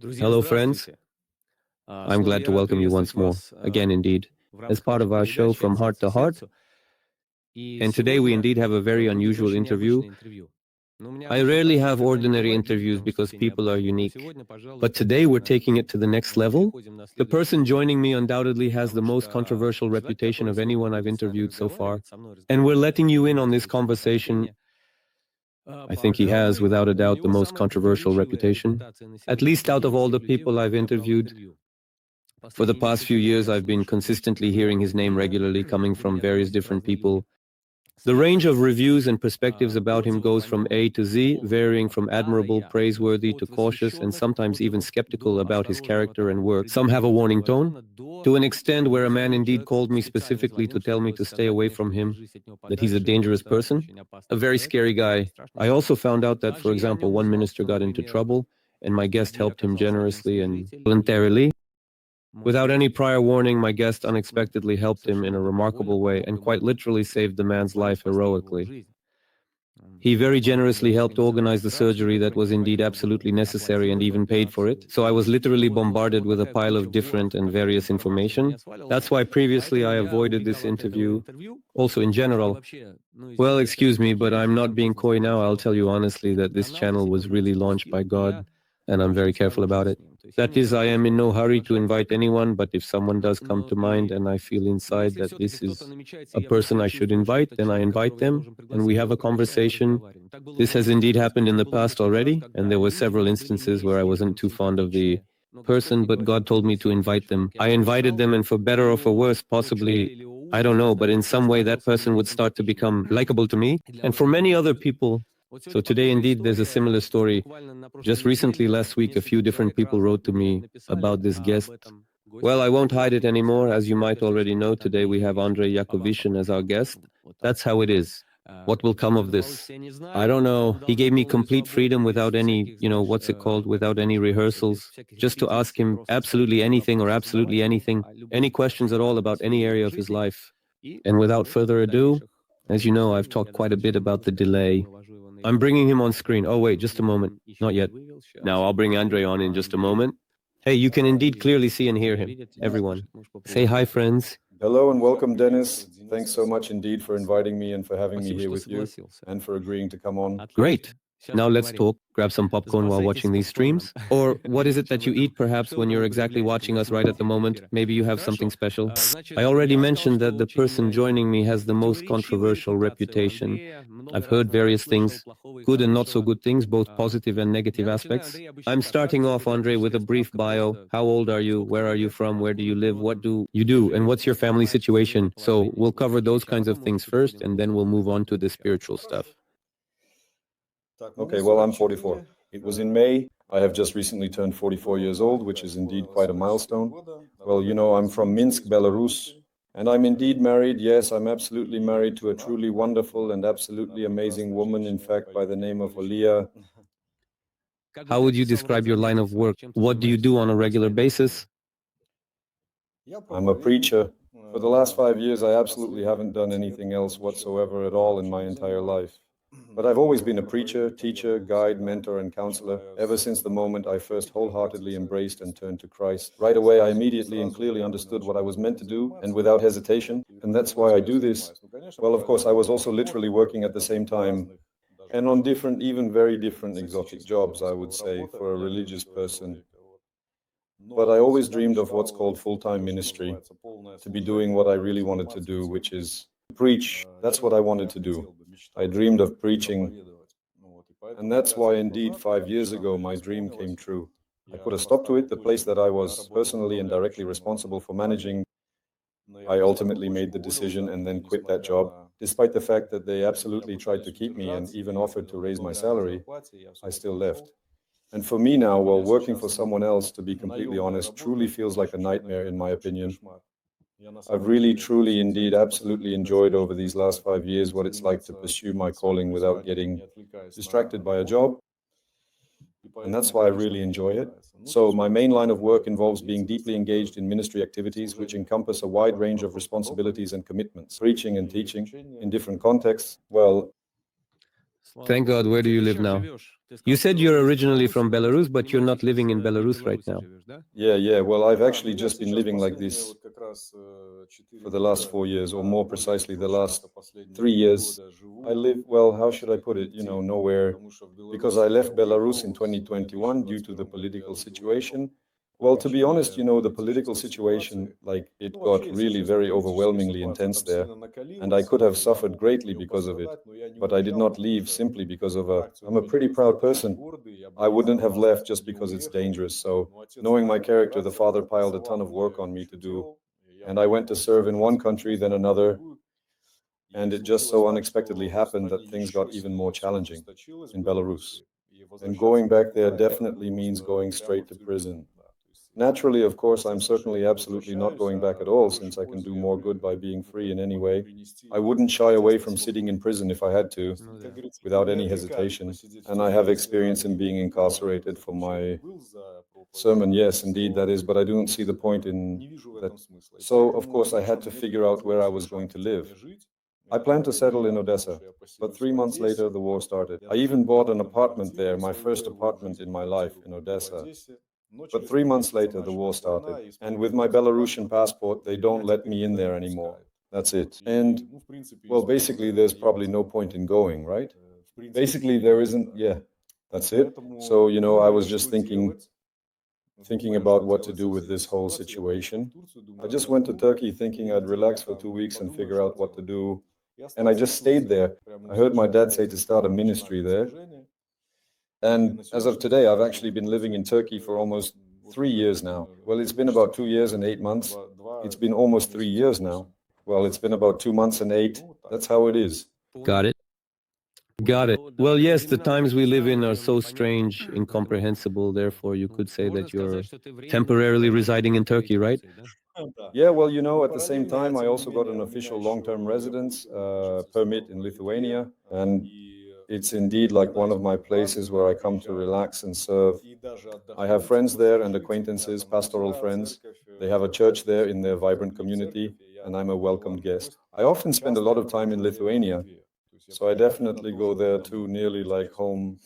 Hello, friends. I'm glad to welcome you once more, again indeed, as part of our show From Heart to Heart. And today we indeed have a very unusual interview. I rarely have ordinary interviews because people are unique. But today we're taking it to the next level. The person joining me undoubtedly has the most controversial reputation of anyone I've interviewed so far. And we're letting you in on this conversation. I think he has, without a doubt, the most controversial reputation. At least out of all the people I've interviewed, for the past few years, I've been consistently hearing his name regularly coming from various different people. The range of reviews and perspectives about him goes from A to Z, varying from admirable, praiseworthy to cautious, and sometimes even skeptical about his character and work. Some have a warning tone, to an extent where a man indeed called me specifically to tell me to stay away from him, that he's a dangerous person, a very scary guy. I also found out that, for example, one minister got into trouble, and my guest helped him generously and voluntarily. Without any prior warning, my guest unexpectedly helped him in a remarkable way and quite literally saved the man's life heroically. He very generously helped organize the surgery that was indeed absolutely necessary and even paid for it. So I was literally bombarded with a pile of different and various information. That's why previously I avoided this interview. Also in general, well, excuse me, but I'm not being coy now. I'll tell you honestly that this channel was really launched by God, and I'm very careful about it. That is, I am in no hurry to invite anyone, but if someone does come to mind and I feel inside that this is a person I should invite, then I invite them and we have a conversation. This has indeed happened in the past already, and there were several instances where I wasn't too fond of the person, but God told me to invite them. I invited them, and for better or for worse, possibly, I don't know, but in some way that person would start to become likable to me. And for many other people, so today, indeed, there's a similar story. Just recently, last week, a few different people wrote to me about this guest. Well, I won't hide it anymore. As you might already know, today we have Andrei Yakovishin as our guest. That's how it is. What will come of this? I don't know. He gave me complete freedom without any, what's it called, without any rehearsals, just to ask him absolutely anything or absolutely anything, any questions at all about any area of his life. And without further ado, as you know, I've talked quite a bit about the delay. I'm bringing him on screen. Oh, wait, just a moment. Not yet. Now I'll bring Andrei on in just a moment. Hey, you can indeed clearly see and hear him. Everyone. Say hi, friends. Hello and welcome, Dennis. Thanks so much indeed for inviting me and for having me here with you and for agreeing to come on. Great. Now let's talk. Grab some popcorn while watching these streams. Or what is it that you eat perhaps when you're exactly watching us right at the moment? Maybe you have something special. I already mentioned that the person joining me has the most controversial reputation. I've heard various things, good and not so good things, both positive and negative aspects. I'm starting off, Andrei, with a brief bio. How old are you? Where are you from? Where do you live? What do you do? And what's your family situation? So we'll cover those kinds of things first, and then we'll move on to the spiritual stuff. Okay, well, I'm 44. It was in May. I have just recently turned 44 years old, which is indeed quite a milestone. Well, I'm from Minsk, Belarus, and I'm indeed married. Yes, I'm absolutely married to a truly wonderful and absolutely amazing woman, in fact, by the name of Olia. How would you describe your line of work? What do you do on a regular basis? I'm a preacher. For the last 5 years, I absolutely haven't done anything else whatsoever at all in my entire life. But I've always been a preacher, teacher, guide, mentor, and counselor, ever since the moment I first wholeheartedly embraced and turned to Christ. Right away, I immediately and clearly understood what I was meant to do, and without hesitation, and that's why I do this. Well, of course, I was also literally working at the same time, and on different, even very different exotic jobs, I would say, for a religious person. But I always dreamed of what's called full-time ministry, to be doing what I really wanted to do, which is preach. That's what I wanted to do. I dreamed of preaching. And that's why, indeed, 5 years ago, my dream came true. I put a stop to it. The place that I was personally and directly responsible for managing, I ultimately made the decision and then quit that job. Despite the fact that they absolutely tried to keep me and even offered to raise my salary, I still left. And for me now, well, working for someone else, to be completely honest, truly feels like a nightmare, in my opinion. I've really, truly, indeed, absolutely enjoyed over these last 5 years what it's like to pursue my calling without getting distracted by a job. And that's why I really enjoy it. So my main line of work involves being deeply engaged in ministry activities, which encompass a wide range of responsibilities and commitments, preaching and teaching in different contexts. Well, Thank God. Where do you live now? You said you're originally from Belarus, but you're not living in Belarus right now. Yeah. Well, I've actually just been living like this for the last 4 years, or more precisely, the last 3 years. I live, well, how should I put it? Nowhere, because I left Belarus in 2021 due to the political situation. Well, to be honest, the political situation, like, it got really very overwhelmingly intense there, and I could have suffered greatly because of it. But I did not leave simply because I'm a pretty proud person. I wouldn't have left just because it's dangerous. So, knowing my character, the father piled a ton of work on me to do, and I went to serve in one country, then another, and it just so unexpectedly happened that things got even more challenging in Belarus. And going back there definitely means going straight to prison. Naturally, of course, I'm certainly absolutely not going back at all, since I can do more good by being free in any way. I wouldn't shy away from sitting in prison if I had to, without any hesitation. And I have experience in being incarcerated for my sermon. Yes, indeed, that is, but I don't see the point in that. So, of course, I had to figure out where I was going to live. I planned to settle in Odessa, but 3 months later, the war started. I even bought an apartment there, my first apartment in my life in Odessa. But 3 months later, the war started. And with my Belarusian passport, they don't let me in there anymore. That's it. And, well, basically, there's probably no point in going, right? Basically, there isn't, yeah, that's it. So, I was just thinking about what to do with this whole situation. I just went to Turkey thinking I'd relax for 2 weeks and figure out what to do. And I just stayed there. I heard my dad say to start a ministry there. And as of today, I've actually been living in Turkey for almost 3 years now. Well, it's been about 2 years and 8 months. It's been almost 3 years now. Well, it's been about 2 months and eight. That's how it is. Got it. Got it. Well, yes, the times we live in are so strange, incomprehensible. Therefore, you could say that you're temporarily residing in Turkey, right? Yeah, well, at the same time, I also got an official long-term residence permit in Lithuania. And it's indeed like one of my places where I come to relax and serve. I have friends there and acquaintances, pastoral friends. They have a church there in their vibrant community, and I'm a welcomed guest. I often spend a lot of time in Lithuania, so I definitely go there too, nearly like home.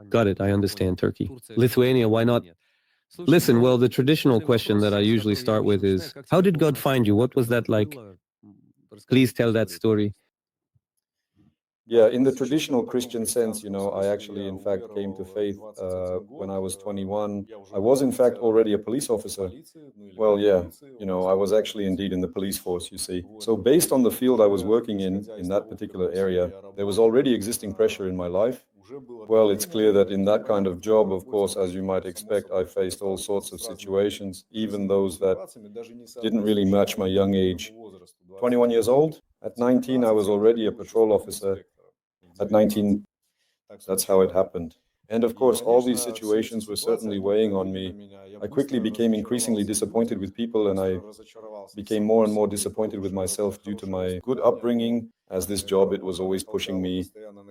Got it. I understand Turkey. Lithuania, why not? Listen, well, the traditional question that I usually start with is, how did God find you? What was that like? Please tell that story. Yeah, in the traditional Christian sense, I actually, in fact, came to faith when I was 21. I was, in fact, already a police officer. Well, yeah, I was actually indeed in the police force, you see. So based on the field I was working in that particular area, there was already existing pressure in my life. Well, it's clear that in that kind of job, of course, as you might expect, I faced all sorts of situations, even those that didn't really match my young age. 21 years old. At 19, I was already a patrol officer. At 19, that's how it happened. And of course, all these situations were certainly weighing on me. I quickly became increasingly disappointed with people, and I became more and more disappointed with myself due to my good upbringing. As this job, it was always pushing me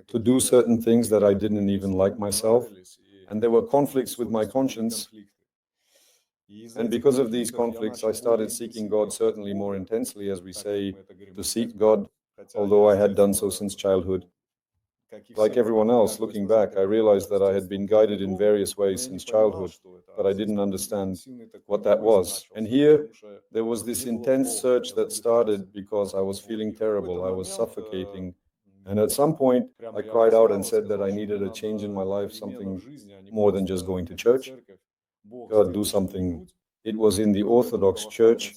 to do certain things that I didn't even like myself. And there were conflicts with my conscience. And because of these conflicts, I started seeking God certainly more intensely, as we say, to seek God, although I had done so since childhood. Like everyone else, looking back, I realized that I had been guided in various ways since childhood, but I didn't understand what that was. And here, there was this intense search that started because I was feeling terrible, I was suffocating. And at some point, I cried out and said that I needed a change in my life, something more than just going to church. God, do something. It was in the Orthodox Church.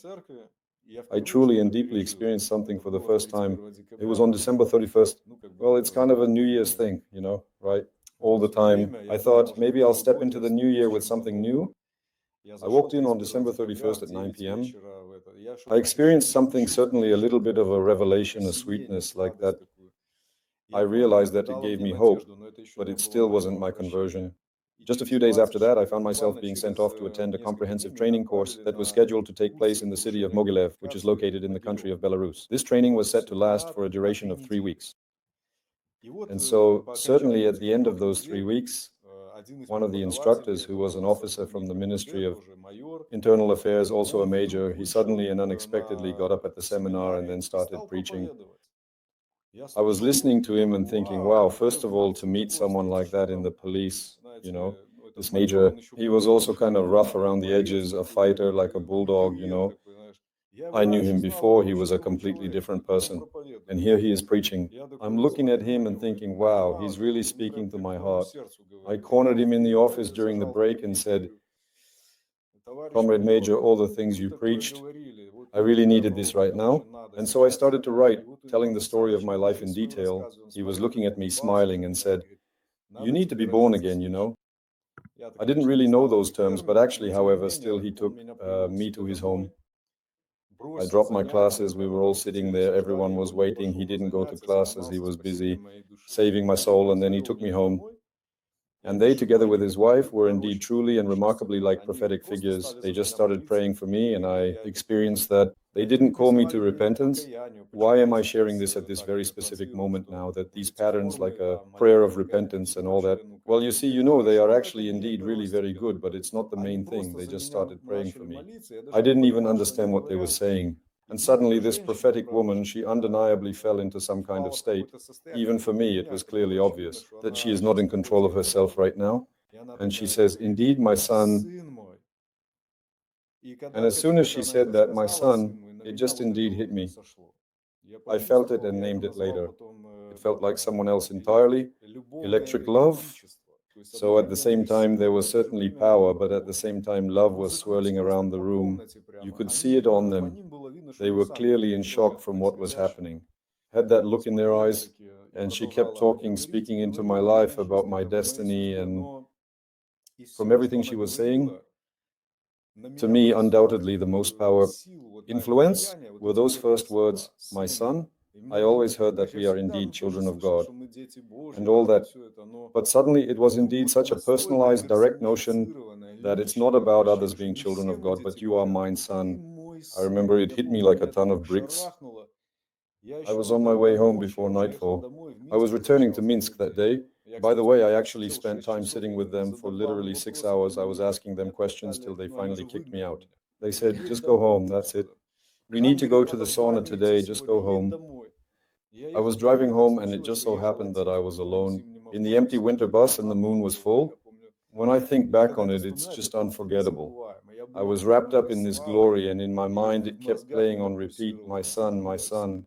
I truly and deeply experienced something for the first time. It was on December 31st. Well, it's kind of a New Year's thing, right? All the time. I thought maybe I'll step into the new year with something new. I walked in on December 31st at 9 p.m. I experienced something, certainly a little bit of a revelation, a sweetness like that. I realized that it gave me hope, but it still wasn't my conversion. Just a few days after that, I found myself being sent off to attend a comprehensive training course that was scheduled to take place in the city of Mogilev, which is located in the country of Belarus. This training was set to last for a duration of 3 weeks. And so, certainly at the end of those 3 weeks, one of the instructors, who was an officer from the Ministry of Internal Affairs, also a major, he suddenly and unexpectedly got up at the seminar and then started preaching. I was listening to him and thinking, wow, first of all, to meet someone like that in the police, this major, he was also kind of rough around the edges, a fighter, like a bulldog. I knew him before, he was a completely different person. And here he is preaching. I'm looking at him and thinking, wow, he's really speaking to my heart. I cornered him in the office during the break and said, Comrade Major, all the things you preached, I really needed this right now. And so I started to write, telling the story of my life in detail. He was looking at me, smiling, and said, you need to be born again. I didn't really know those terms, but actually, however, still he took me to his home. I dropped my classes. We were all sitting there. Everyone was waiting. He didn't go to classes. He was busy saving my soul. And then he took me home. And they, together with his wife, were indeed truly and remarkably like prophetic figures. They just started praying for me, and I experienced that they didn't call me to repentance. Why am I sharing this at this very specific moment now, that these patterns, like a prayer of repentance and all that, well, you see, they are actually indeed really very good, but it's not the main thing. They just started praying for me. I didn't even understand what they were saying. And suddenly this prophetic woman, she undeniably fell into some kind of state. Even for me, it was clearly obvious that she is not in control of herself right now. And she says, indeed, my son. And as soon as she said that, my son, it just indeed hit me. I felt it and named it later. It felt like someone else entirely. Electric love. So at the same time, there was certainly power, but at the same time, love was swirling around the room. You could see it on them. They were clearly in shock from what was happening. Had that look in their eyes, and she kept talking, speaking into my life about my destiny, and from everything she was saying, to me, undoubtedly the most power influence were those first words, my son. I always heard that we are indeed children of God and all that. But suddenly it was indeed such a personalized, direct notion that it's not about others being children of God, but you are mine, son. I remember it hit me like a ton of bricks. I was on my way home before nightfall. I was returning to Minsk that day. By the way, I actually spent time sitting with them for literally 6 hours. I was asking them questions till they finally kicked me out. They said, just go home, that's it. We need to go to the sauna today, just go home. I was driving home, and it just so happened that I was alone in the empty winter bus, and the moon was full. When I think back on it, it's just unforgettable. I was wrapped up in this glory, and in my mind it kept playing on repeat, my son, my son.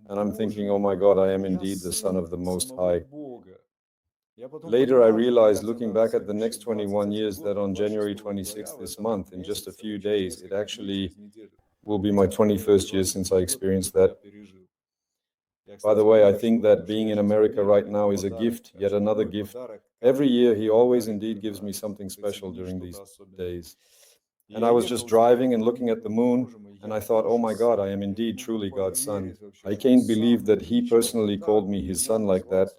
And I'm thinking, oh my God, I am indeed the Son of the Most High. Later, I realized, looking back at the next 21 years, that on January 26th this month, in just a few days, it actually will be my 21st year since I experienced that. By the way, I think that being in America right now is a gift, yet another gift. Every year, he always indeed gives me something special during these days. And I was just driving and looking at the moon, and I thought, oh my God, I am indeed truly God's son. I can't believe that he personally called me his son like that.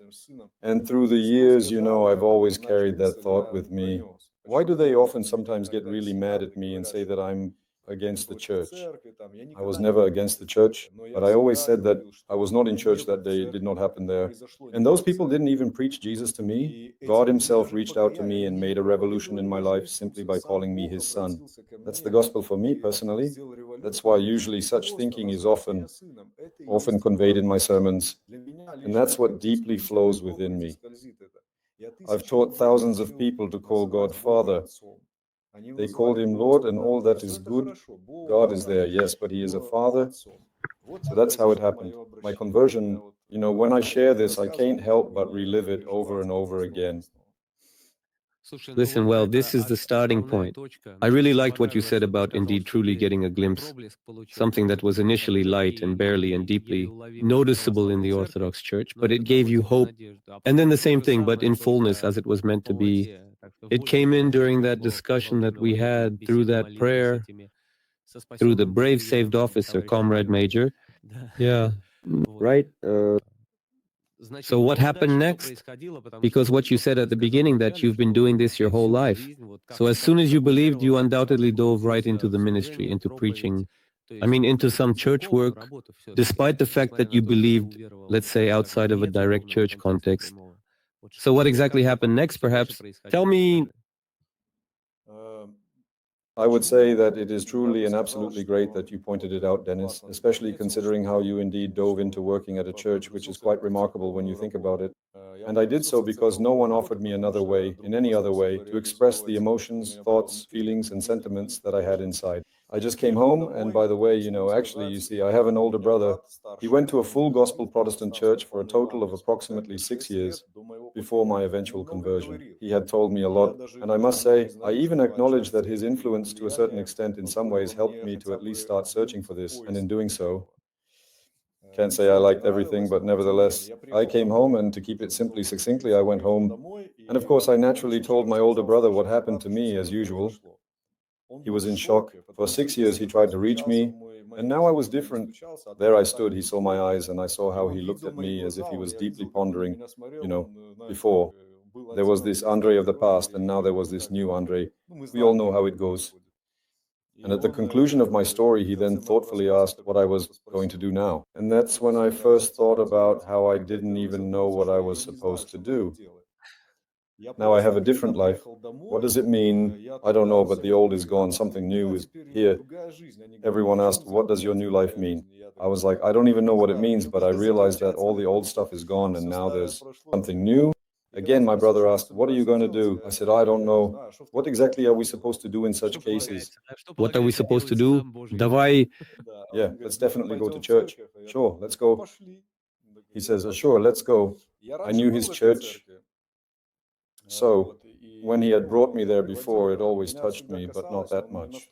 And through the years, I've always carried that thought with me. Why do they often sometimes get really mad at me and say that I'm against the church? I was never against the church, but I always said that I was not in church that day. It did not happen there. And those people didn't even preach Jesus to me. God himself reached out to me and made a revolution in my life simply by calling me his son. That's the gospel for me personally. That's why usually such thinking is often conveyed in my sermons. And that's what deeply flows within me. I've taught thousands of people to call God Father. They called him Lord, and all that is good. God is there, yes, but he is a Father. So that's how it happened. My conversion, when I share this, I can't help but relive it over and over again. Listen, well, this is the starting point. I really liked what you said about indeed truly getting a glimpse, something that was initially light and barely and deeply noticeable in the Orthodox Church, but it gave you hope. And then the same thing, but in fullness as it was meant to be. It came in during that discussion that we had, through that prayer, through the brave saved officer, Comrade Major. Yeah, right. So what happened next? Because what you said at the beginning, that you've been doing this your whole life. So as soon as you believed, you undoubtedly dove right into the ministry, into preaching, into some church work, despite the fact that you believed, let's say, outside of a direct church context. So what exactly happened next, perhaps? Tell me. I would say that it is truly and absolutely great that you pointed it out, Dennis, especially considering how you indeed dove into working at a church, which is quite remarkable when you think about it. And I did so because no one offered me another way, in any other way, to express the emotions, thoughts, feelings, and sentiments that I had inside. I just came home, and by the way, actually, you see, I have an older brother. He went to a full gospel Protestant church for a total of approximately 6 years before my eventual conversion. He had told me a lot, and I must say, I even acknowledge that his influence to a certain extent in some ways helped me to at least start searching for this, and in doing so, can't say I liked everything, but nevertheless, I came home, and to keep it simply succinctly, I went home. And of course, I naturally told my older brother what happened to me, as usual. He was in shock. For 6 years, he tried to reach me, and now I was different. There I stood, he saw my eyes, and I saw how he looked at me as if he was deeply pondering. Before, there was this Andrei of the past, and now there was this new Andrei. We all know how it goes. And at the conclusion of my story, he then thoughtfully asked what I was going to do now. And that's when I first thought about how I didn't even know what I was supposed to do. Now I have a different life. What does it mean? I don't know, but the old is gone. Something new is here. Everyone asked, what does your new life mean? I was like, I don't even know what it means, but I realized that all the old stuff is gone and now there's something new. Again, my brother asked, what are you going to do? I said, I don't know. What exactly are we supposed to do in such cases? What are we supposed to do? Давай. Yeah, let's definitely go to church. Sure, let's go. He says, sure, let's go. I knew his church. So, when he had brought me there before, it always touched me, but not that much.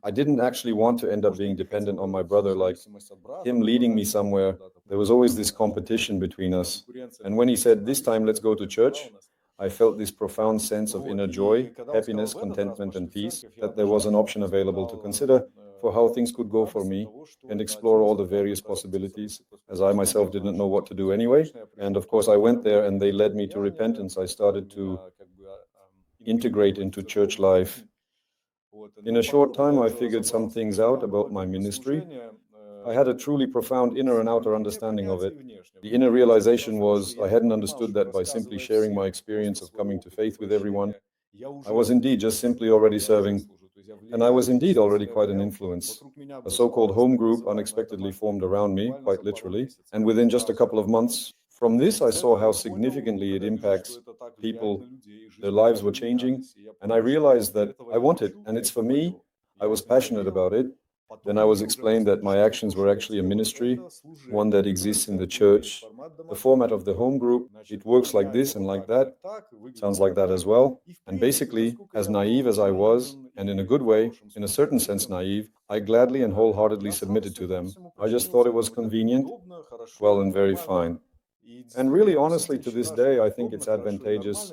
I didn't actually want to end up being dependent on my brother, like him leading me somewhere. There was always this competition between us. And when he said, this time let's go to church, I felt this profound sense of inner joy, happiness, contentment, and peace, that there was an option available to consider for how things could go for me and explore all the various possibilities, as I myself didn't know what to do anyway. And of course, I went there and they led me to repentance. I started to integrate into church life. In a short time, I figured some things out about my ministry. I had a truly profound inner and outer understanding of it. The inner realization was I hadn't understood that by simply sharing my experience of coming to faith with everyone, I was indeed just simply already serving, and I was indeed already quite an influence. A so-called home group unexpectedly formed around me, quite literally, and within just a couple of months, from this I saw how significantly it impacts people. Their lives were changing, and I realized that I want it, and it's for me. I was passionate about it. Then I was explained that my actions were actually a ministry, one that exists in the church. The format of the home group, it works like this and like that, sounds like that as well. And basically, as naive as I was, and in a good way, in a certain sense naive, I gladly and wholeheartedly submitted to them. I just thought it was convenient, well and very fine. And really, honestly, to this day, I think it's advantageous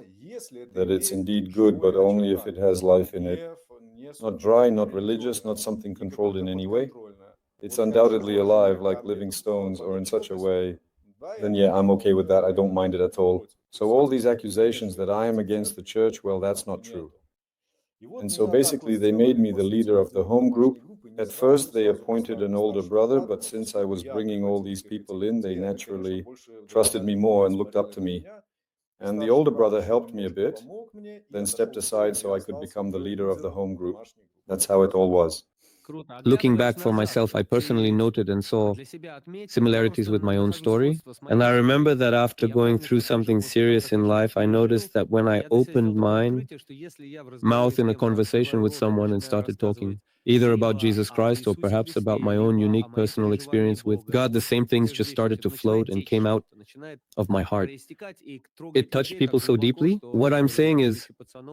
that it's indeed good, but only if it has life in it. Not dry, not religious, not something controlled in any way. It's undoubtedly alive, like living stones, or in such a way, then yeah, I'm okay with that. I don't mind it at all. So all these accusations that I am against the church, well, that's not true. And so basically, they made me the leader of the home group. At first, they appointed an older brother, but since I was bringing all these people in, they naturally trusted me more and looked up to me. And the older brother helped me a bit, then stepped aside so I could become the leader of the home group. That's how it all was. Looking back for myself, I personally noted and saw similarities with my own story. And I remember that after going through something serious in life, I noticed that when I opened my mouth in a conversation with someone and started talking, either about Jesus Christ or perhaps about my own unique personal experience with God, the same things just started to float and came out of my heart. It touched people so deeply. What I'm saying is,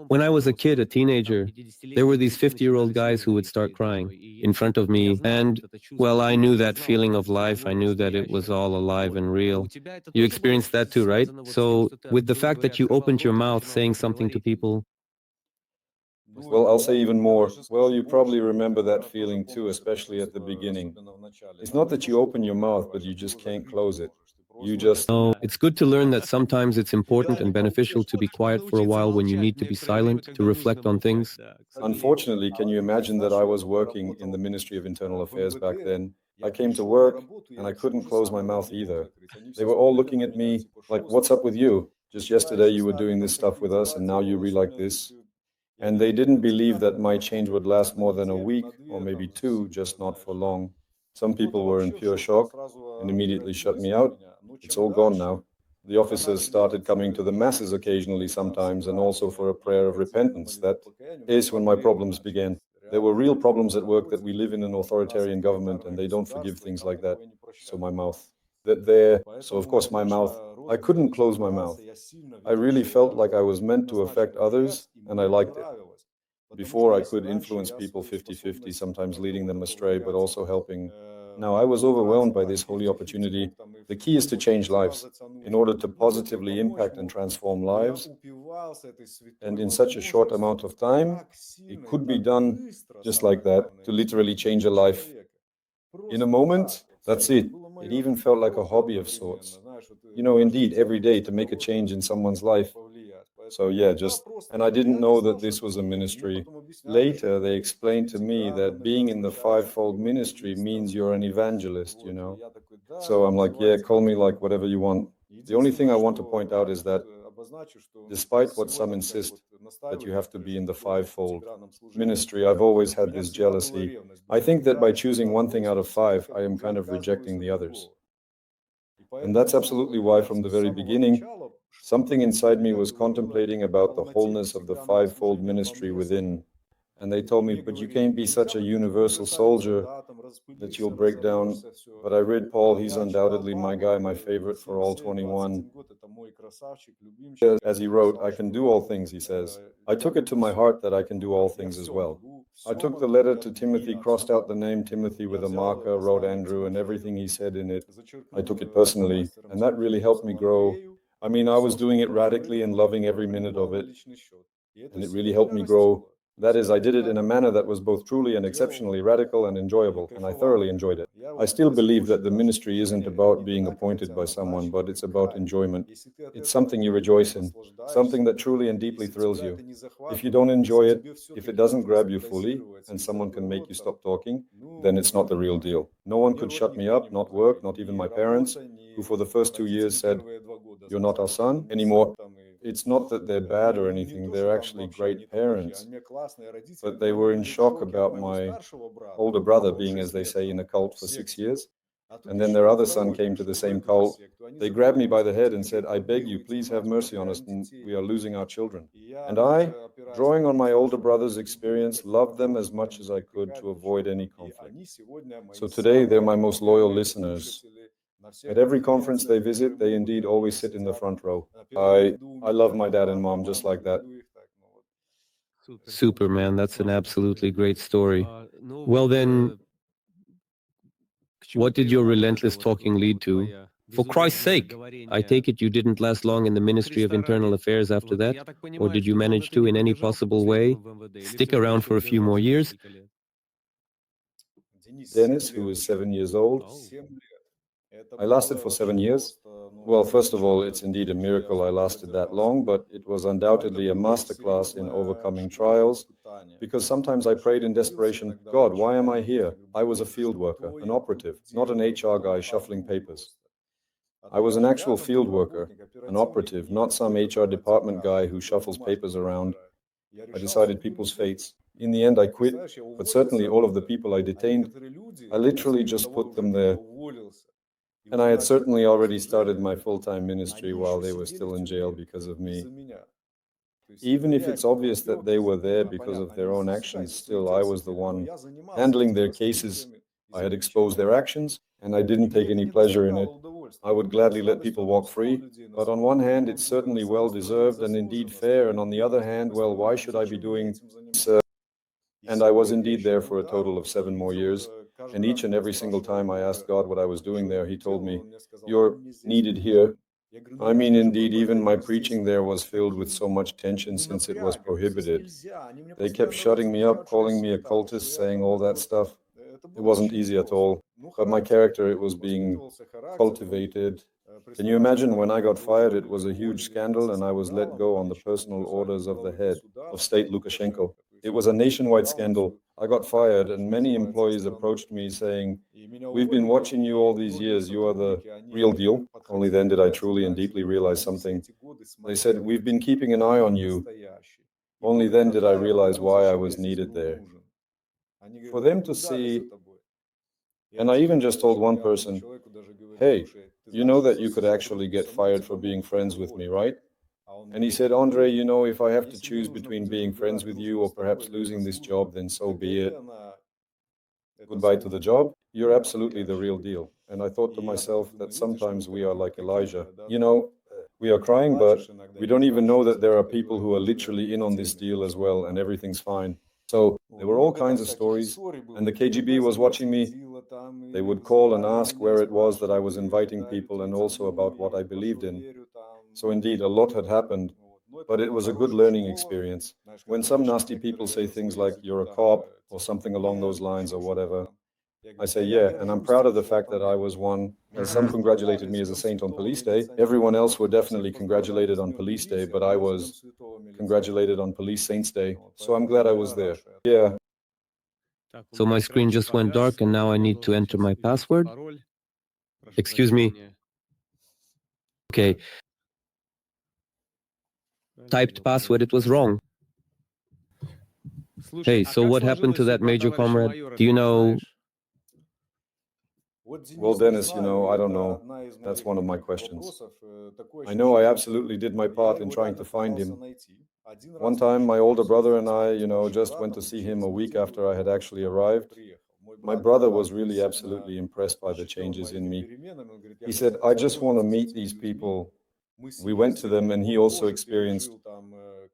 when I was a kid, a teenager, there were these 50-year-old guys who would start crying in front of me. And, well, I knew that feeling of life. I knew that it was all alive and real. You experienced that too, right? So, with the fact that you opened your mouth saying something to people, well, I'll say even more. Well, you probably remember that feeling too, especially at the beginning. It's not that you open your mouth, but you just can't close it. You just... no, it's good to learn that sometimes it's important and beneficial to be quiet for a while when you need to be silent, to reflect on things. Unfortunately, can you imagine that I was working in the Ministry of Internal Affairs back then? I came to work and I couldn't close my mouth either. They were all looking at me like, what's up with you? Just yesterday you were doing this stuff with us and now you re like this. And they didn't believe that my change would last more than a week or maybe two, just not for long. Some people were in pure shock and immediately shut me out. It's all gone now. The officers started coming to the masses occasionally sometimes, and also for a prayer of repentance. That is when my problems began. There were real problems at work that we live in an authoritarian government and they don't forgive things like that. So my mouth. So of course my mouth, I couldn't close my mouth. I really felt like I was meant to affect others, and I liked it. Before, I could influence people 50-50, sometimes leading them astray, but also helping. Now, I was overwhelmed by this holy opportunity. The key is to change lives. In order to positively impact and transform lives, and in such a short amount of time, it could be done just like that, to literally change a life. In a moment, that's it. It even felt like a hobby of sorts. Indeed, every day to make a change in someone's life. So yeah, and I didn't know that this was a ministry. Later, they explained to me that being in the fivefold ministry means you're an evangelist, So I'm like, yeah, call me like whatever you want. The only thing I want to point out is that despite what some insist, that you have to be in the fivefold ministry, I've always had this jealousy. I think that by choosing one thing out of five, I am kind of rejecting the others. And that's absolutely why from the very beginning, something inside me was contemplating about the wholeness of the fivefold ministry within. And they told me, but you can't be such a universal soldier that you'll break down. But I read Paul, he's undoubtedly my guy, my favorite for all 21. As he wrote, I can do all things, he says. I took it to my heart that I can do all things as well. I took the letter to Timothy, crossed out the name Timothy with a marker, wrote Andrew, and everything he said in it, I took it personally. And that really helped me grow. I mean, I was doing it radically and loving every minute of it. And it really helped me grow. That is, I did it in a manner that was both truly and exceptionally radical and enjoyable, and I thoroughly enjoyed it. I still believe that the ministry isn't about being appointed by someone, but it's about enjoyment. It's something you rejoice in, something that truly and deeply thrills you. If you don't enjoy it, if it doesn't grab you fully, and someone can make you stop talking, then it's not the real deal. No one could shut me up, not work, not even my parents, who for the first 2 years said, "You're not our son anymore." It's not that they're bad or anything, they're actually great parents. But they were in shock about my older brother being, as they say, in a cult for 6 years. And then their other son came to the same cult. They grabbed me by the head and said, "I beg you, please have mercy on us, and we are losing our children." And I, drawing on my older brother's experience, loved them as much as I could to avoid any conflict. So today, they're my most loyal listeners. At every conference they visit, they indeed always sit in the front row. I love my dad and mom just like that. Super, man. That's an absolutely great story. Well, then, what did your relentless talking lead to? For Christ's sake, I take it you didn't last long in the Ministry of Internal Affairs after that? Or did you manage to, in any possible way, stick around for a few more years? Dennis, who is 7 years old, I lasted for 7 years. Well, first of all, it's indeed a miracle I lasted that long, but it was undoubtedly a masterclass in overcoming trials, because sometimes I prayed in desperation, God, why am I here? I was a field worker, an operative, not an HR guy shuffling papers. I was an actual field worker, an operative, not some HR department guy who shuffles papers around. I decided people's fates. In the end, I quit, but certainly all of the people I detained, I literally just put them there. And I had certainly already started my full-time ministry while they were still in jail because of me. Even if it's obvious that they were there because of their own actions, still I was the one handling their cases. I had exposed their actions, and I didn't take any pleasure in it. I would gladly let people walk free, but on one hand, it's certainly well-deserved and indeed fair, and on the other hand, well, why should I be doing this? And I was indeed there for a total of 7 more years. And each and every single time I asked God what I was doing there, he told me, "You're needed here." I mean, indeed, even my preaching there was filled with so much tension since it was prohibited. They kept shutting me up, calling me a cultist, saying all that stuff. It wasn't easy at all. But my character, it was being cultivated. Can you imagine when I got fired, it was a huge scandal and I was let go on the personal orders of the head of state, Lukashenko. It was a nationwide scandal. I got fired and many employees approached me saying, "We've been watching you all these years. You are the real deal." Only then did I truly and deeply realize something. They said, "We've been keeping an eye on you. Only then did I realize why I was needed there. For them to see, and I even just told one person, hey, you know that you could actually get fired for being friends with me, right? And he said, Andrei, you know, if I have to choose between being friends with you or perhaps losing this job, then so be it. Goodbye to the job. You're absolutely the real deal. And I thought to myself that sometimes we are like Elijah. You know, we are crying, but we don't even know that there are people who are literally in on this deal as well, and everything's fine. So there were all kinds of stories, and the KGB was watching me. They would call and ask where it was that I was inviting people and also about what I believed in. So indeed, a lot had happened, but it was a good learning experience. When some nasty people say things like, you're a cop, or something along those lines, or whatever, I say, yeah, and I'm proud of the fact that I was one. And some congratulated me as a saint on Police Day. Everyone else were definitely congratulated on Police Day, but I was congratulated on Police Saints Day. So I'm glad I was there. Yeah. So my screen just went dark and now I need to enter my password. Excuse me. Okay. Typed password, it was wrong. Hey, so what happened to that major comrade? Do you know? Well, Dennis, you know, I don't know. That's one of my questions. I know I absolutely did my part in trying to find him. One time, my older brother and I, you know, just went to see him a week after I had actually arrived. My brother was really absolutely impressed by the changes in me. He said, I just want to meet these people. We went to them, and he also experienced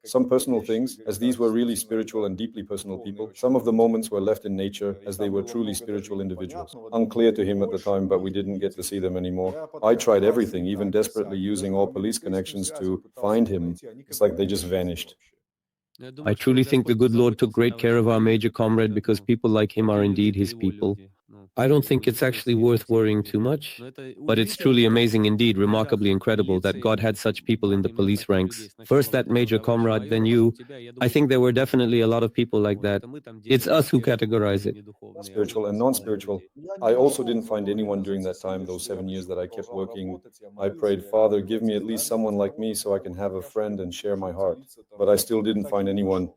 some personal things, as these were really spiritual and deeply personal people. Some of the moments were left in nature, as they were truly spiritual individuals. Unclear to him at the time, but we didn't get to see them anymore. I tried everything, even desperately using all police connections to find him. It's like they just vanished. I truly think the good Lord took great care of our major comrade because people like him are indeed his people. I don't think it's actually worth worrying too much, but it's truly amazing indeed, remarkably incredible that God had such people in the police ranks. First that major comrade, then you. I think there were definitely a lot of people like that. It's us who categorize it. Spiritual and non-spiritual. I also didn't find anyone during that time, those 7 years that I kept working. I prayed, Father, give me at least someone like me so I can have a friend and share my heart. But I still didn't find anyone.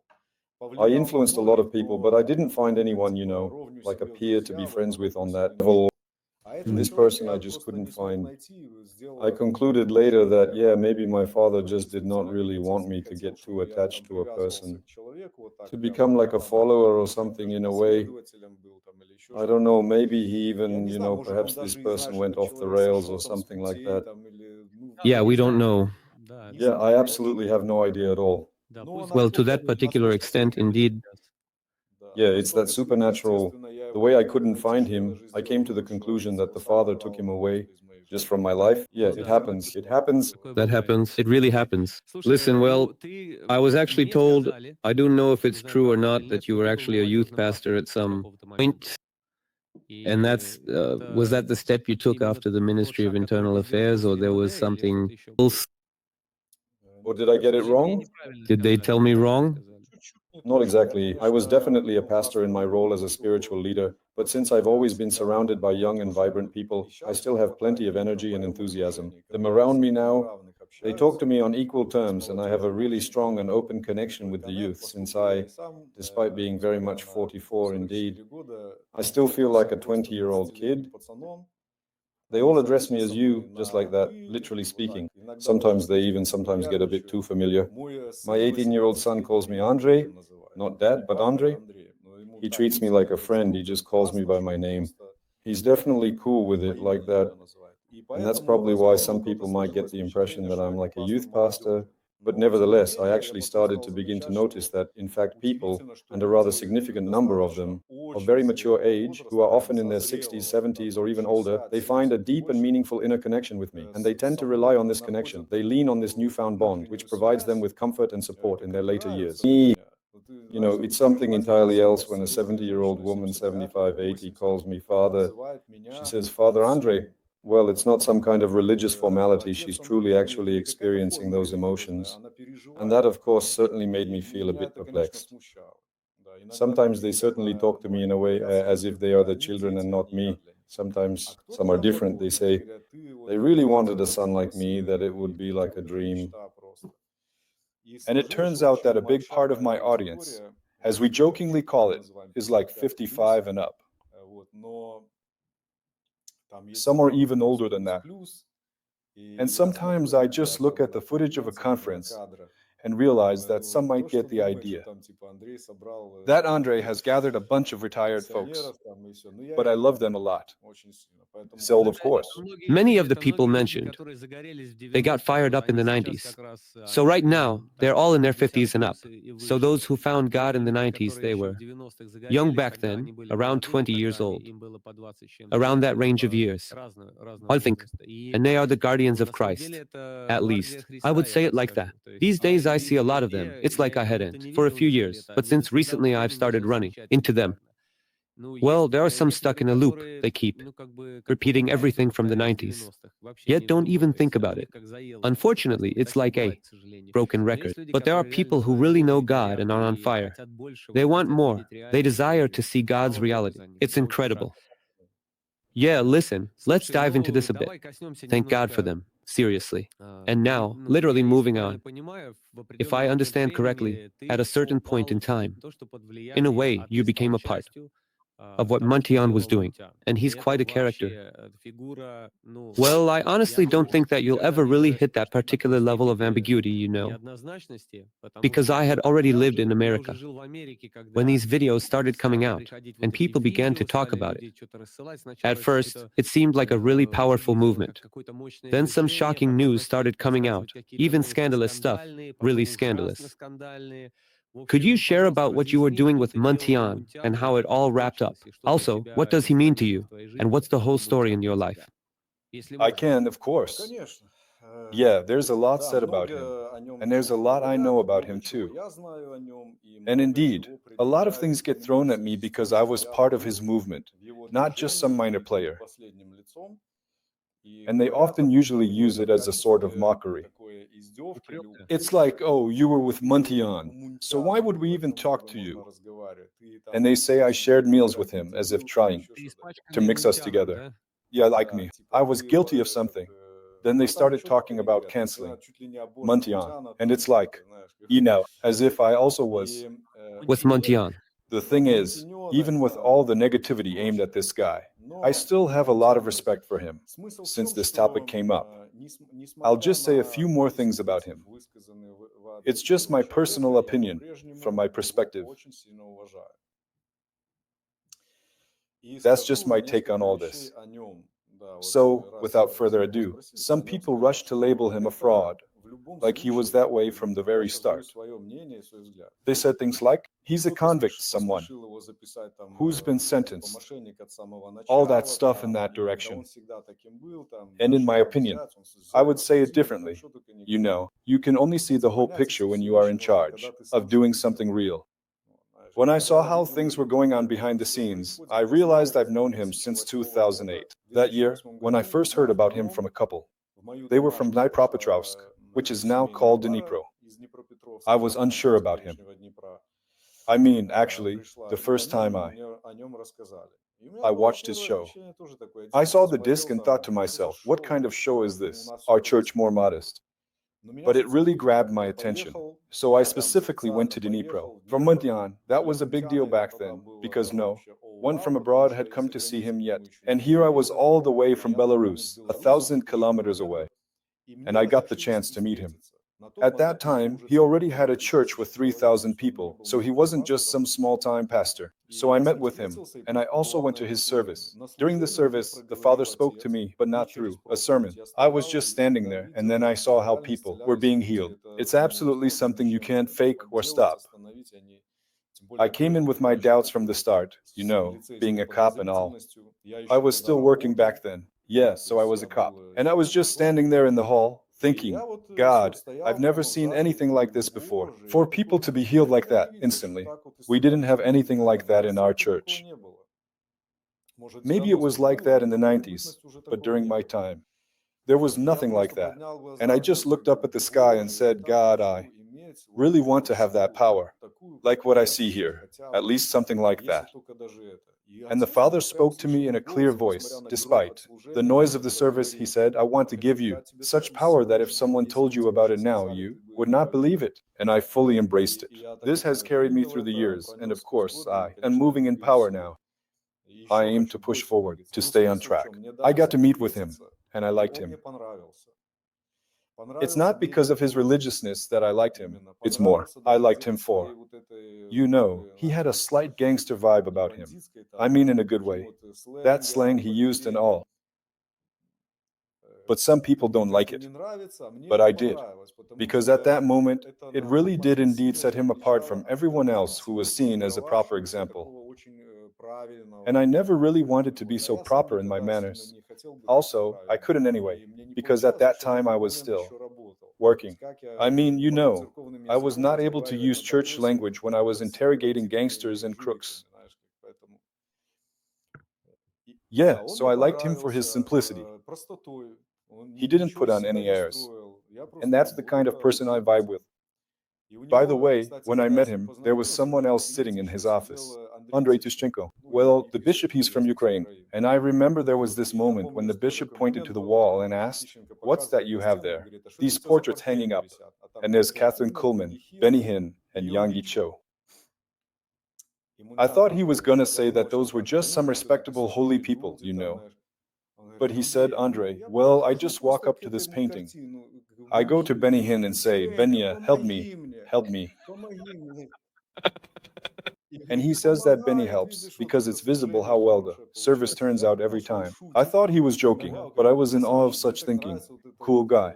I influenced a lot of people, but I didn't find anyone, you know, like a peer to be friends with on that level. This person I just couldn't find. I concluded later that, yeah, maybe my father just did not really want me to get too attached to a person, to become like a follower or something in a way. I don't know, maybe he even, you know, perhaps this person went off the rails or something like that. Yeah, we don't know. Yeah, I absolutely have no idea at all. Well, to that particular extent, indeed. Yeah, it's that supernatural. The way I couldn't find him, I came to the conclusion that the Father took him away just from my life. Yeah, it happens. It happens. That happens. It really happens. Listen, well, I was actually told, I don't know if it's true or not, that you were actually a youth pastor at some point. And was that the step you took after the Ministry of Internal Affairs, or there was something else? Or did I get it wrong? Did they tell me wrong? Not exactly. I was definitely a pastor in my role as a spiritual leader, but since I've always been surrounded by young and vibrant people, I still have plenty of energy and enthusiasm. Them around me now, they talk to me on equal terms, and I have a really strong and open connection with the youth, since I, despite being very much 44 indeed, I still feel like a 20-year-old kid. They all address me as you, just like that, literally speaking. Sometimes they even sometimes get a bit too familiar. My 18-year-old son calls me Andrei, not Dad, but Andrei. He treats me like a friend, he just calls me by my name. He's definitely cool with it like that. And that's probably why some people might get the impression that I'm like a youth pastor. But nevertheless, I actually started to begin to notice that, in fact, people, and a rather significant number of them, of very mature age, who are often in their 60s, 70s, or even older, they find a deep and meaningful inner connection with me. And they tend to rely on this connection. They lean on this newfound bond, which provides them with comfort and support in their later years. You know, it's something entirely else when a 70-year-old woman, 75, 80, calls me father. She says, Father Andrei. Well, it's not some kind of religious formality. She's truly actually experiencing those emotions. And that, of course, certainly made me feel a bit perplexed. Sometimes they certainly talk to me in a way as if they are the children and not me. Sometimes some are different. They say they really wanted a son like me, that it would be like a dream. And it turns out that a big part of my audience, as we jokingly call it, is like 55 and up. Some are even older than that. And sometimes I just look at the footage of a conference and realize that some might get the idea. That Andrei has gathered a bunch of retired folks, but I love them a lot. So, of course. Many of the people mentioned, they got fired up in the 90s. So right now, they're all in their 50s and up. So those who found God in the 90s, they were young back then, around 20 years old, around that range of years, I think. And they are the guardians of Christ, at least. I would say it like that. These days I see a lot of them. It's like I hadn't for a few years, but since recently I've started running into them. Well, there are some stuck in a loop they keep, repeating everything from the 90s, yet don't even think about it. Unfortunately, it's like a broken record. But there are people who really know God and are on fire. They want more. They desire to see God's reality. It's incredible. Yeah, listen, let's dive into this a bit. Thank God for them, seriously. And now, literally moving on. If I understand correctly, at a certain point in time, in a way, you became a part of what Montian was doing, and he's quite a character. Well, I honestly don't think that you'll ever really hit that particular level of ambiguity, because I had already lived in America when these videos started coming out, and people began to talk about it. At first, it seemed like a really powerful movement. Then some shocking news started coming out, even scandalous stuff, really scandalous. Could you share about what you were doing with Montian and how it all wrapped up? Also, what does he mean to you? And what's the whole story in your life? I can, of course. Yeah, there's a lot said about him, and there's a lot I know about him too. And indeed, a lot of things get thrown at me because I was part of his movement, not just some minor player. And they often usually use it as a sort of mockery. It's like, oh, you were with Montian, so why would we even talk to you? And they say I shared meals with him, as if trying to mix us together. Yeah, like me. I was guilty of something. Then they started talking about canceling Montian, and it's like, as if I also was. With Montian. The thing is, even with all the negativity aimed at this guy, I still have a lot of respect for him, since this topic came up. I'll just say a few more things about him. It's just my personal opinion, from my perspective. That's just my take on all this. So, without further ado, some people rushed to label him a fraud, like he was that way from the very start. They said things like, he's a convict, someone who's been sentenced, all that stuff in that direction. And in my opinion, I would say it differently. You can only see the whole picture when you are in charge of doing something real. When I saw how things were going on behind the scenes, I realized I've known him since 2008. That year, when I first heard about him from a couple. They were from Dnipropetrovsk, which is now called Dnipro. I was unsure about him. I mean, actually, the first time I watched his show. I saw the disc and thought to myself, what kind of show is this? Our church more modest. But it really grabbed my attention. So I specifically went to Dnipro. From Montian, that was a big deal back then, because no one from abroad had come to see him yet. And here I was all the way from Belarus, 1,000 kilometers away. And I got the chance to meet him. At that time, he already had a church with 3,000 people, so he wasn't just some small-time pastor. So I met with him, and I also went to his service. During the service, the father spoke to me, but not through a sermon. I was just standing there, and then I saw how people were being healed. It's absolutely something you can't fake or stop. I came in with my doubts from the start, being a cop and all. I was still working back then. Yeah, so I was a cop. And I was just standing there in the hall, thinking, God, I've never seen anything like this before. For people to be healed like that instantly. We didn't have anything like that in our church. Maybe it was like that in the 90s, but during my time, there was nothing like that. And I just looked up at the sky and said, God, I really want to have that power, like what I see here, at least something like that. And the father spoke to me in a clear voice. Despite the noise of the service, he said, I want to give you such power that if someone told you about it now, you would not believe it. And I fully embraced it. This has carried me through the years, and of course, I am moving in power now. I aim to push forward, to stay on track. I got to meet with him, and I liked him. It's not because of his religiousness that I liked him. It's more, I liked him for, he had a slight gangster vibe about him. I mean in a good way. That slang he used and all. But some people don't like it. But I did. Because at that moment, it really did indeed set him apart from everyone else who was seen as a proper example. And I never really wanted to be so proper in my manners. Also, I couldn't anyway, because at that time I was still working. I mean, I was not able to use church language when I was interrogating gangsters and crooks. Yeah, so I liked him for his simplicity. He didn't put on any airs. And that's the kind of person I vibe with. By the way, when I met him, there was someone else sitting in his office. Andrei Yakovishin. Well, the bishop, he's from Ukraine. And I remember there was this moment when the bishop pointed to the wall and asked, "What's that you have there?" These portraits hanging up. And there's Catherine Kuhlman, Benny Hinn, and Yang Cho. I thought he was gonna say that those were just some respectable holy people, But he said, Andrei, well, I just walk up to this painting. I go to Benny Hinn and say, Benya, help me, help me. And he says that Benny helps, because it's visible how well the service turns out every time. I thought he was joking, but I was in awe of such thinking. Cool guy,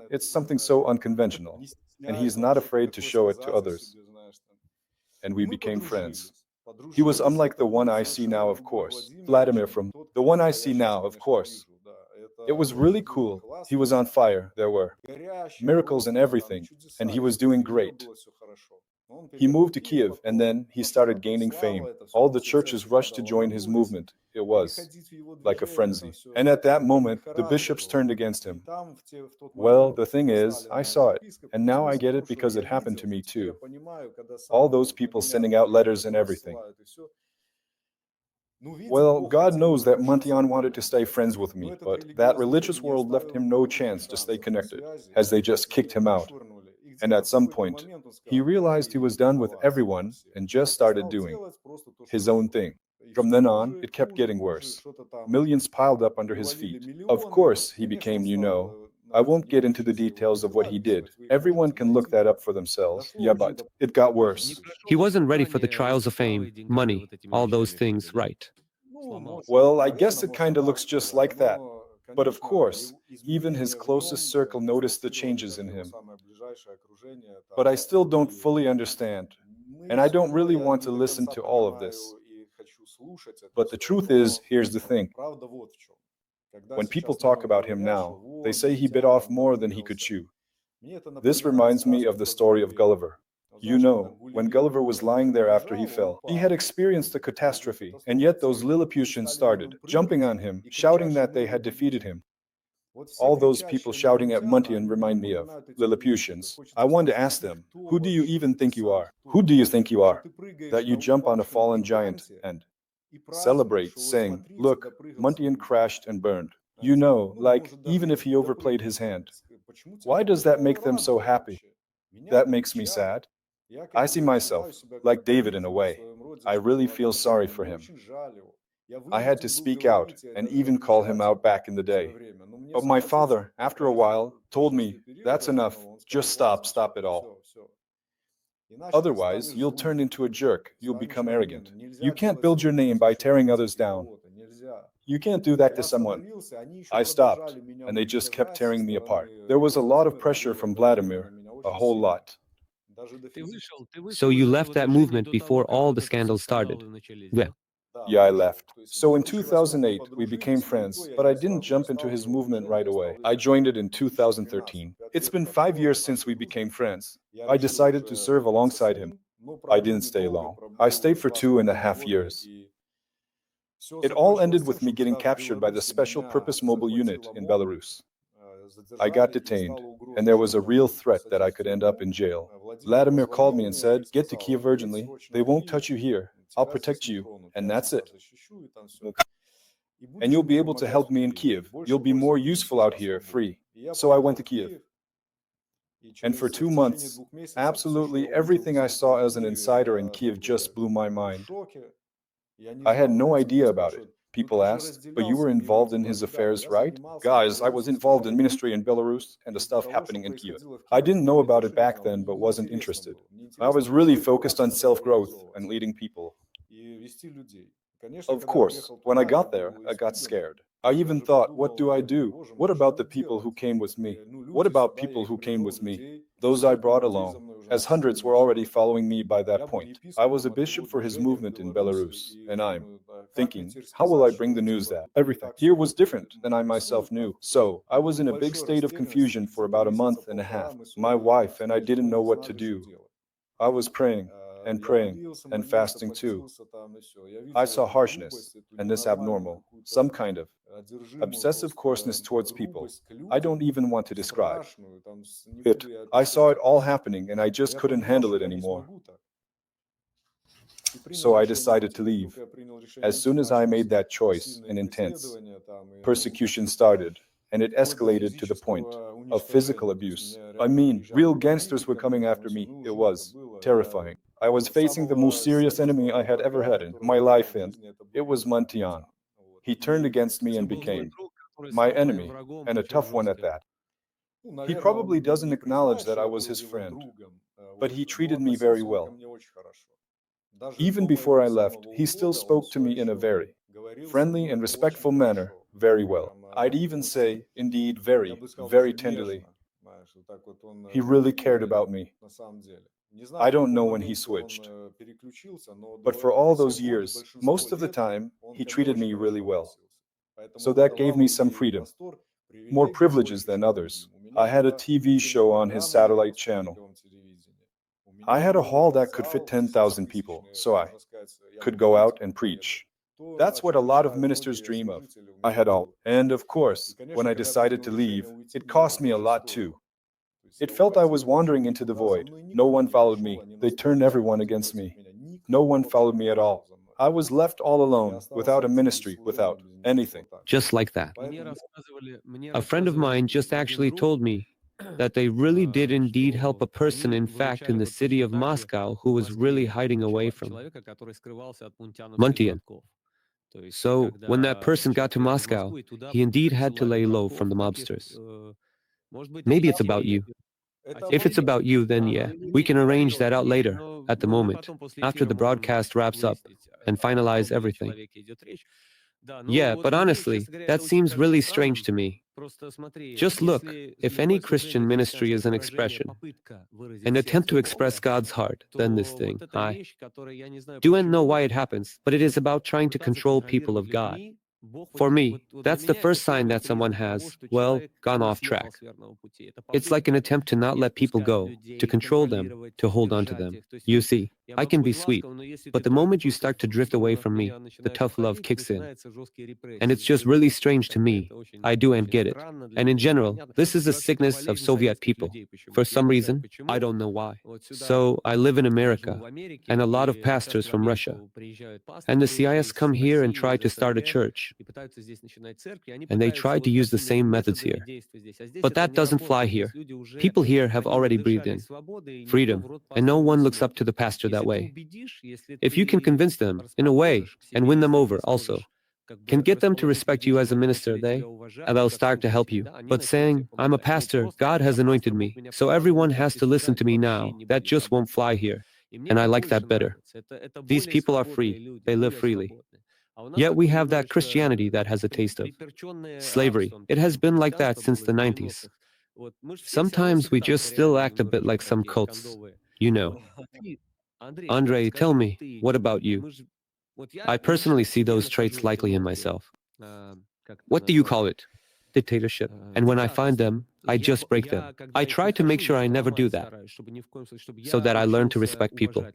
it's something so unconventional. And he's not afraid to show it to others. And we became friends. He was unlike the one I see now, of course. Vladimir from the one I see now, of course. It was really cool. He was on fire. There were miracles and everything, and he was doing great. He moved to Kiev, and then he started gaining fame. All the churches rushed to join his movement. It was like a frenzy. And at that moment, the bishops turned against him. Well, the thing is, I saw it, and now I get it because it happened to me too. All those people sending out letters and everything. Well, God knows that Muntian wanted to stay friends with me, but that religious world left him no chance to stay connected, as they just kicked him out. And at some point, he realized he was done with everyone and just started doing his own thing. From then on, it kept getting worse. Millions piled up under his feet. Of course, he became, I won't get into the details of what he did. Everyone can look that up for themselves. Yeah, but it got worse. He wasn't ready for the trials of fame, money, all those things, right? Well, I guess it kind of looks just like that. But of course, even his closest circle noticed the changes in him. But I still don't fully understand. And I don't really want to listen to all of this. But the truth is, here's the thing. When people talk about him now, they say he bit off more than he could chew. This reminds me of the story of Gulliver. When Gulliver was lying there after he fell, he had experienced a catastrophe, and yet those Lilliputians started jumping on him, shouting that they had defeated him. All those people shouting at Muntian remind me of Lilliputians. I want to ask them, who do you even think you are? Who do you think you are? That you jump on a fallen giant and celebrate, saying, look, Muntian crashed and burned. Even if he overplayed his hand. Why does that make them so happy? That makes me sad. I see myself, like David in a way. I really feel sorry for him. I had to speak out and even call him out back in the day. But my father, after a while, told me, that's enough, just stop it all. Otherwise, you'll turn into a jerk, you'll become arrogant. You can't build your name by tearing others down. You can't do that to someone. I stopped, and they just kept tearing me apart. There was a lot of pressure from Vladimir, a whole lot. So you left that movement before all the scandals started. Well, yeah, I left. So in 2008, we became friends, but I didn't jump into his movement right away. I joined it in 2013. It's been 5 years since we became friends. I decided to serve alongside him. I didn't stay long. I stayed for 2.5 years. It all ended with me getting captured by the Special Purpose Mobile Unit in Belarus. I got detained, and there was a real threat that I could end up in jail. Vladimir called me and said, get to Kiev urgently, they won't touch you here. I'll protect you, and that's it. And you'll be able to help me in Kiev. You'll be more useful out here, free. So I went to Kiev. And for 2 months, absolutely everything I saw as an insider in Kiev just blew my mind. I had no idea about it. People asked, but you were involved in his affairs, right? Guys, I was involved in ministry in Belarus and the stuff happening in Kiev. I didn't know about it back then, but wasn't interested. I was really focused on self-growth and leading people. Of course, when I got there, I got scared. I even thought, what do I do? What about the people who came with me? What about people who came with me? Those I brought along, as hundreds were already following me by that point. I was a bishop for his movement in Belarus, and I'm thinking, how will I bring the news that everything here was different than I myself knew? So I was in a big state of confusion for about a month and a half. My wife and I didn't know what to do. I was praying and fasting too. I saw harshness and this abnormal, some kind of obsessive coarseness towards people. I don't even want to describe it. I saw it all happening and I just couldn't handle it anymore. So I decided to leave. As soon as I made that choice, an intense persecution started, and it escalated to the point of physical abuse. I mean, real gangsters were coming after me. It was terrifying. I was facing the most serious enemy I had ever had in my life, and it was Montian. He turned against me and became my enemy, and a tough one at that. He probably doesn't acknowledge that I was his friend, but he treated me very well. Even before I left, he still spoke to me in a very friendly and respectful manner, very well. I'd even say, indeed, very, very tenderly. He really cared about me. I don't know when he switched. But for all those years, most of the time, he treated me really well. So that gave me some freedom, more privileges than others. I had a TV show on his satellite channel. I had a hall that could fit 10,000 people, so I could go out and preach. That's what a lot of ministers dream of. I had all. And of course, when I decided to leave, it cost me a lot too. It felt I was wandering into the void. No one followed me. They turned everyone against me. No one followed me at all. I was left all alone, without a ministry, without anything. Just like that. A friend of mine just actually told me that they really did indeed help a person, in fact, in the city of Moscow who was really hiding away from Muntian. So when that person got to Moscow, he indeed had to lay low from the mobsters. Maybe it's about you. If it's about you, then yeah, we can arrange that out later, at the moment, after the broadcast wraps up and finalize everything. Yeah, but honestly, that seems really strange to me. Just look, if any Christian ministry is an expression, an attempt to express God's heart, then this thing, I don't know why it happens, but it is about trying to control people of God. For me, that's the first sign that someone has, well, gone off track. It's like an attempt to not let people go, to control them, to hold on to them. You see, I can be sweet, but the moment you start to drift away from me, the tough love kicks in. And it's just really strange to me. I do and get it. And in general, this is a sickness of Soviet people. For some reason, I don't know why. So I live in America, and a lot of pastors from Russia. And the CIS come here and try to start a church. And they try to use the same methods here. But that doesn't fly here. People here have already breathed in freedom, and no one looks up to the pastor that way. If you can convince them, in a way, and win them over also, can get them to respect you as a minister, they'll start to help you. But saying, I'm a pastor, God has anointed me, so everyone has to listen to me now, that just won't fly here. And I like that better. These people are free, they live freely. Yet we have that Christianity that has a taste of slavery. It has been like that since the 90s. Sometimes we just still act a bit like some cults, you know. Andrei, tell me, what about you? I personally see those traits likely in myself. What do you call it? Dictatorship. And when I find them, I just break them. I try to make sure I never do that, so that I learn to respect people.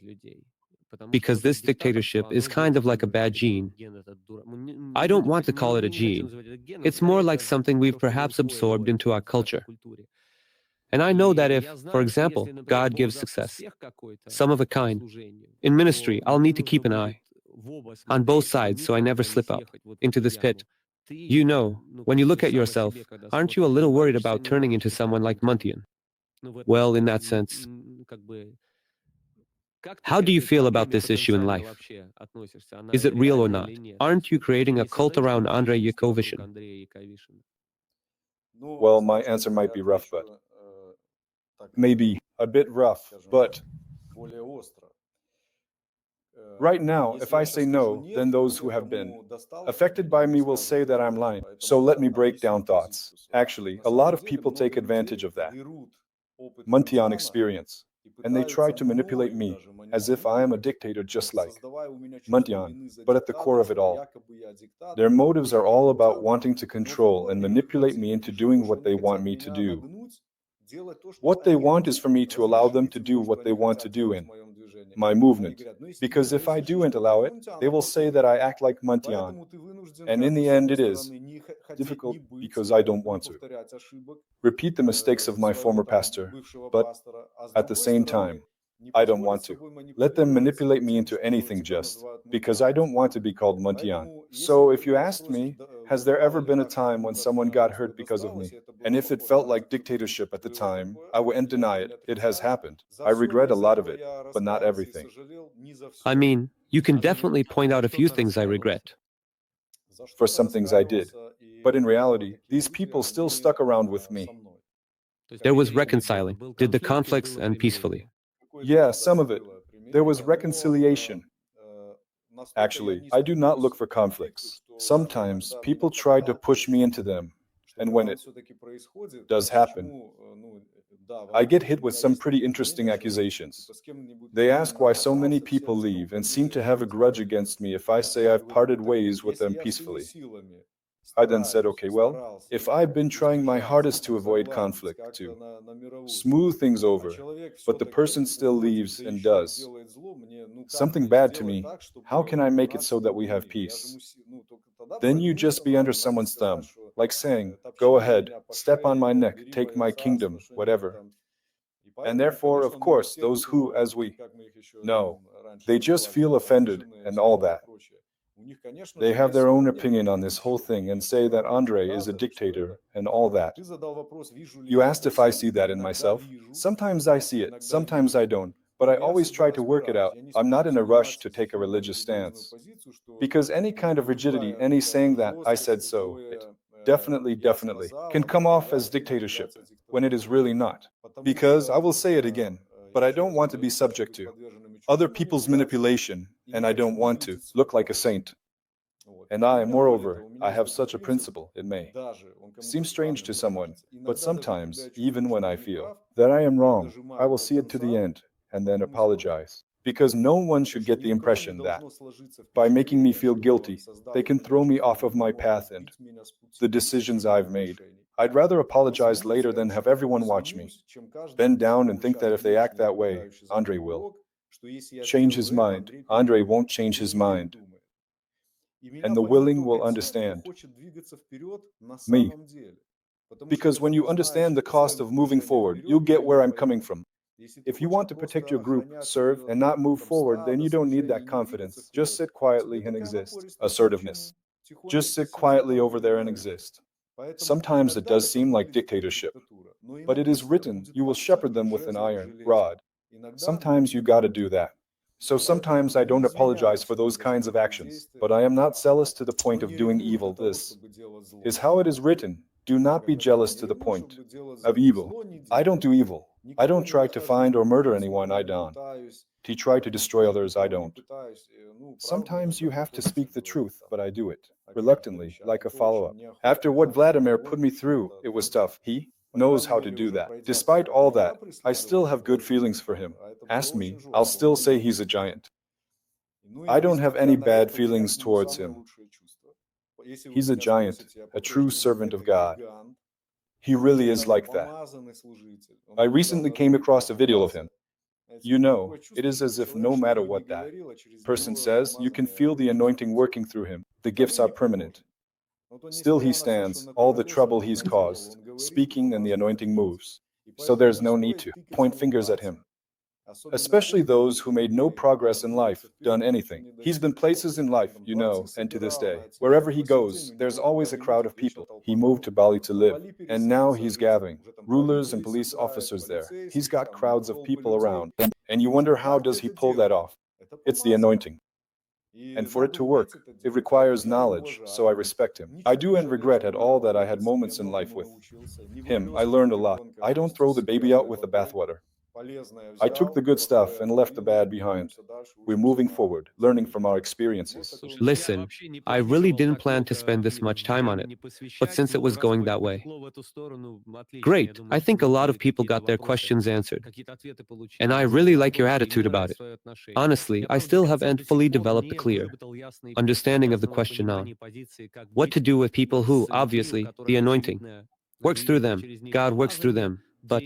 Because this dictatorship is kind of like a bad gene. I don't want to call it a gene. It's more like something we've perhaps absorbed into our culture. And I know that if, for example, God gives success, some of a kind, in ministry, I'll need to keep an eye. on both sides so I never slip up into this pit. When you look at yourself, aren't you a little worried about turning into someone like Muntian? Well, in that sense, how do you feel about this issue in life? Is it real or not? Aren't you creating a cult around Andrei Yakovishin? Well, my answer might be rough, but maybe a bit rough, but right now, if I say no, then those who have been affected by me will say that I'm lying. So let me break down thoughts. Actually, a lot of people take advantage of that Muntian experience, and they try to manipulate me as if I am a dictator just like Muntian. But at the core of it all, their motives are all about wanting to control and manipulate me into doing what they want me to do. What they want is for me to allow them to do what they want to do in my movement. Because if I don't allow it, they will say that I act like Muntian. And in the end, it is difficult because I don't want to repeat the mistakes of my former pastor. But at the same time, I don't want to let them manipulate me into anything just because I don't want to be called Muntian. So if you asked me, has there ever been a time when someone got hurt because of me? And if it felt like dictatorship at the time, I wouldn't deny it. It has happened. I regret a lot of it, but not everything. I mean, you can definitely point out a few things I regret. For some things I did. But in reality, these people still stuck around with me. There was reconciling, did the conflicts end peacefully. Yeah, some of it. There was reconciliation. Actually, I do not look for conflicts. Sometimes people try to push me into them, and when it does happen, I get hit with some pretty interesting accusations. They ask why so many people leave and seem to have a grudge against me if I say I've parted ways with them peacefully. I then said, okay, well, if I've been trying my hardest to avoid conflict, to smooth things over, but the person still leaves and does something bad to me, how can I make it so that we have peace? Then you just be under someone's thumb, like saying, go ahead, step on my neck, take my kingdom, whatever. And therefore, of course, those who, as we know, they just feel offended and all that. They have their own opinion on this whole thing and say that Andrei is a dictator and all that. You asked if I see that in myself. Sometimes I see it, sometimes I don't, but I always try to work it out. I'm not in a rush to take a religious stance. Because any kind of rigidity, any saying that I said so, it definitely can come off as dictatorship when it is really not. Because I will say it again, but I don't want to be subject to other people's manipulation, and I don't want to look like a saint. And moreover, I have such a principle, it may seem strange to someone, but sometimes, even when I feel that I am wrong, I will see it to the end and then apologize. Because no one should get the impression that, by making me feel guilty, they can throw me off of my path and the decisions I've made. I'd rather apologize later than have everyone watch me bend down and think that if they act that way, Andrei will change his mind. Andrei won't change his mind. And the willing will understand me. Because when you understand the cost of moving forward, you'll get where I'm coming from. If you want to protect your group, serve, and not move forward, then you don't need that confidence. Just sit quietly and exist. Assertiveness. Just sit quietly over there and exist. Sometimes it does seem like dictatorship, but it is written, you will shepherd them with an iron rod. Sometimes you gotta do that. So sometimes I don't apologize for those kinds of actions, but I am not zealous to the point of doing evil. This is how it is written. Do not be jealous to the point of evil. I don't do evil. I don't try to find or murder anyone. I don't. To try to destroy others. I don't. Sometimes you have to speak the truth, but I do it reluctantly, like a follow-up. After what Vladimir put me through, it was tough. He knows how to do that. Despite all that, I still have good feelings for him. Ask me, I'll still say he's a giant. I don't have any bad feelings towards him. He's a giant, a true servant of God. He really is like that. I recently came across a video of him. It is as if no matter what that person says, you can feel the anointing working through him. The gifts are permanent. Still he stands, all the trouble he's caused, speaking and the anointing moves. So there's no need to point fingers at him. especially those who made no progress in life, done anything. He's been places in life, and to this day. Wherever he goes, there's always a crowd of people. He moved to Bali to live, and now he's gathering rulers and police officers there. He's got crowds of people around, and you wonder how does he pull that off? It's the anointing. And for it to work, it requires knowledge, so I respect him. I do and regret at all that I had moments in life with him. I learned a lot. I don't throw the baby out with the bathwater. I took the good stuff and left the bad behind. We're moving forward, learning from our experiences. Listen, I really didn't plan to spend this much time on it, but since it was going that way. Great, I think a lot of people got their questions answered. And I really like your attitude about it. Honestly, I still haven't fully developed a clear understanding of the question on what to do with people who, obviously, the anointing works through them, God works through them, but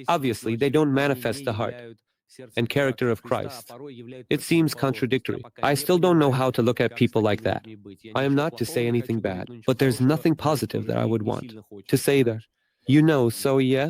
obviously they don't manifest the heart and character of Christ. It seems contradictory. I still don't know how to look at people like that. I am not to say anything bad, but there's nothing positive that I would want to say that. So yeah,